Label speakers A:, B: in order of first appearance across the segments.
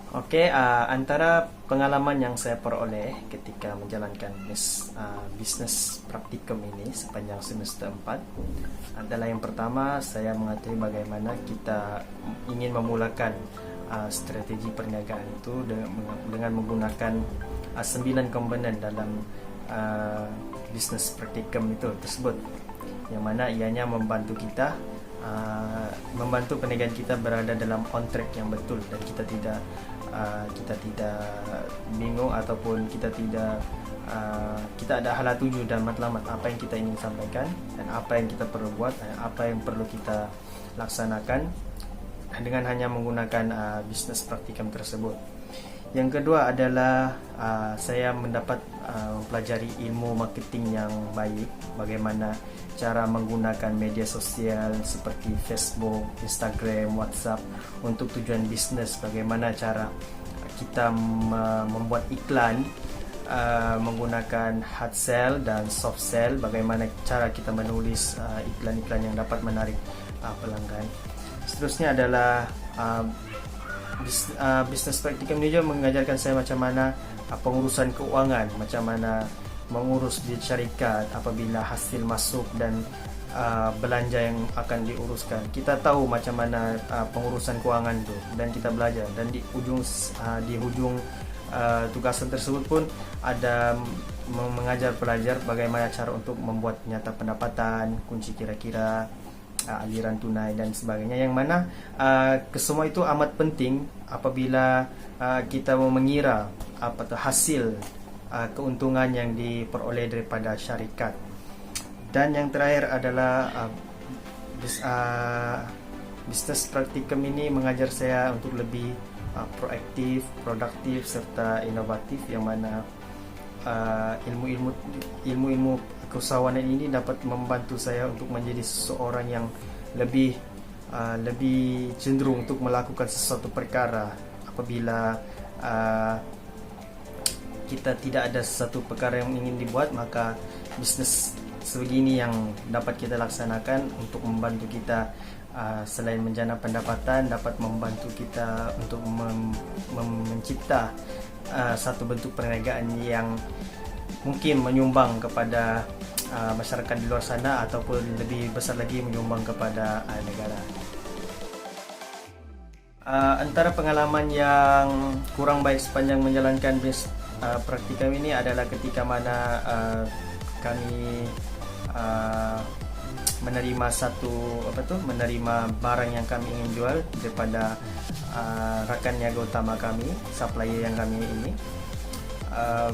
A: Antara pengalaman yang saya peroleh ketika menjalankan bisnes praktikum ini sepanjang semester 4 adalah yang pertama, saya mengetahui bagaimana kita ingin memulakan strategi perniagaan itu dengan menggunakan 9 komponen dalam bisnes praktikum itu tersebut, yang mana ianya membantu kita membantu perniagaan kita berada dalam on track yang betul, dan kita tidak bingung ataupun kita ada hala tuju dan matlamat apa yang kita ingin sampaikan dan apa yang kita perlu buat dan apa yang perlu kita laksanakan dengan hanya menggunakan bisnes praktikum tersebut. Yang kedua adalah saya mendapat mempelajari ilmu marketing yang baik, bagaimana cara menggunakan media sosial seperti Facebook, Instagram, WhatsApp untuk tujuan bisnes, bagaimana cara kita membuat iklan menggunakan hard sell dan soft sell, bagaimana cara kita menulis iklan-iklan yang dapat menarik pelanggan. Seterusnya adalah bisnes praktikum ini juga mengajarkan saya macam mana pengurusan keuangan, macam mana mengurus duit syarikat apabila hasil masuk dan belanja yang akan diuruskan. Kita tahu macam mana pengurusan keuangan itu dan kita belajar, dan di hujung tugasan tersebut pun ada mengajar pelajar bagaimana cara untuk membuat nyata pendapatan, kunci kira-kira, aliran tunai dan sebagainya, yang mana kesemua itu amat penting apabila kita mau mengira hasil keuntungan yang diperoleh daripada syarikat. Dan yang terakhir adalah bisnes praktikum ini mengajar saya untuk lebih proaktif, produktif serta inovatif, yang mana ilmu-ilmu keusahawanan ini dapat membantu saya untuk menjadi seseorang yang lebih cenderung untuk melakukan sesuatu perkara apabila kita tidak ada sesuatu perkara yang ingin dibuat, maka bisnes sebegini yang dapat kita laksanakan untuk membantu kita selain menjana pendapatan, dapat membantu kita untuk mencipta satu bentuk perniagaan yang mungkin menyumbang kepada masyarakat di luar sana, ataupun lebih besar lagi menyumbang kepada negara. Antara pengalaman yang kurang baik sepanjang menjalankan bisnes praktikum ini adalah ketika mana kami menerima menerima barang yang kami ingin jual daripada rakan niaga utama kami, supplier yang kami ini.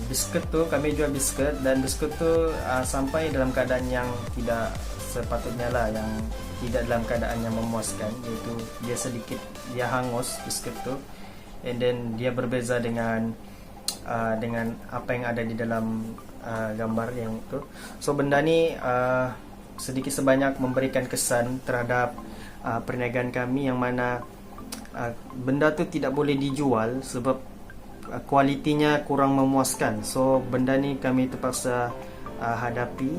A: Biskuit tu kami jual biskuit, dan biskuit tu sampai dalam keadaan yang tidak sepatutnya lah, yang tidak dalam keadaan yang memuaskan, iaitu dia hangus biskuit tu, and then dia berbeza dengan apa yang ada di dalam gambar yang itu. So benda ni sedikit sebanyak memberikan kesan terhadap perniagaan kami, yang mana benda tu tidak boleh dijual sebab kualitinya kurang memuaskan. So benda ni kami terpaksa hadapi,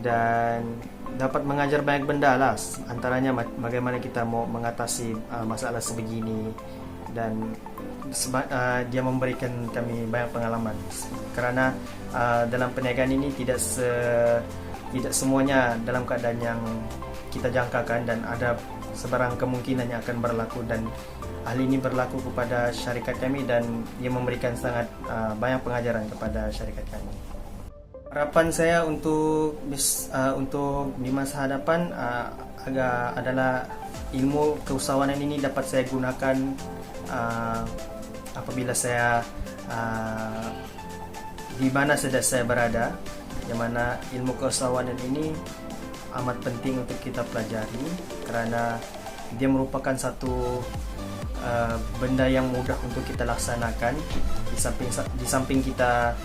A: dan dapat mengajar banyak benda lah, antaranya bagaimana kita mau mengatasi masalah sebegini, dan dia memberikan kami banyak pengalaman, kerana dalam perniagaan ini tidak semuanya dalam keadaan yang kita jangkakan, dan ada sebarang kemungkinan yang akan berlaku, dan hal ini berlaku kepada syarikat kami, dan ia memberikan sangat banyak pengajaran kepada syarikat kami. Harapan saya untuk di masa hadapan adalah ilmu keusahawanan ini dapat saya gunakan apabila saya di mana saja saya berada, yang mana ilmu keusahawanan ini amat penting untuk kita pelajari, kerana dia merupakan satu benda yang mudah untuk kita laksanakan di samping kita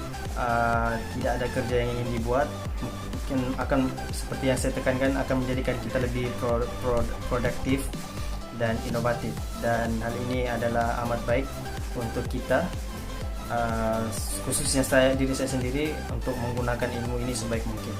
A: tidak ada kerja yang ingin dibuat. Mungkin akan, seperti yang saya tekankan, akan menjadikan kita lebih produktif dan inovatif, dan hal ini adalah amat baik untuk kita, khususnya diri saya sendiri, untuk menggunakan ilmu ini sebaik mungkin.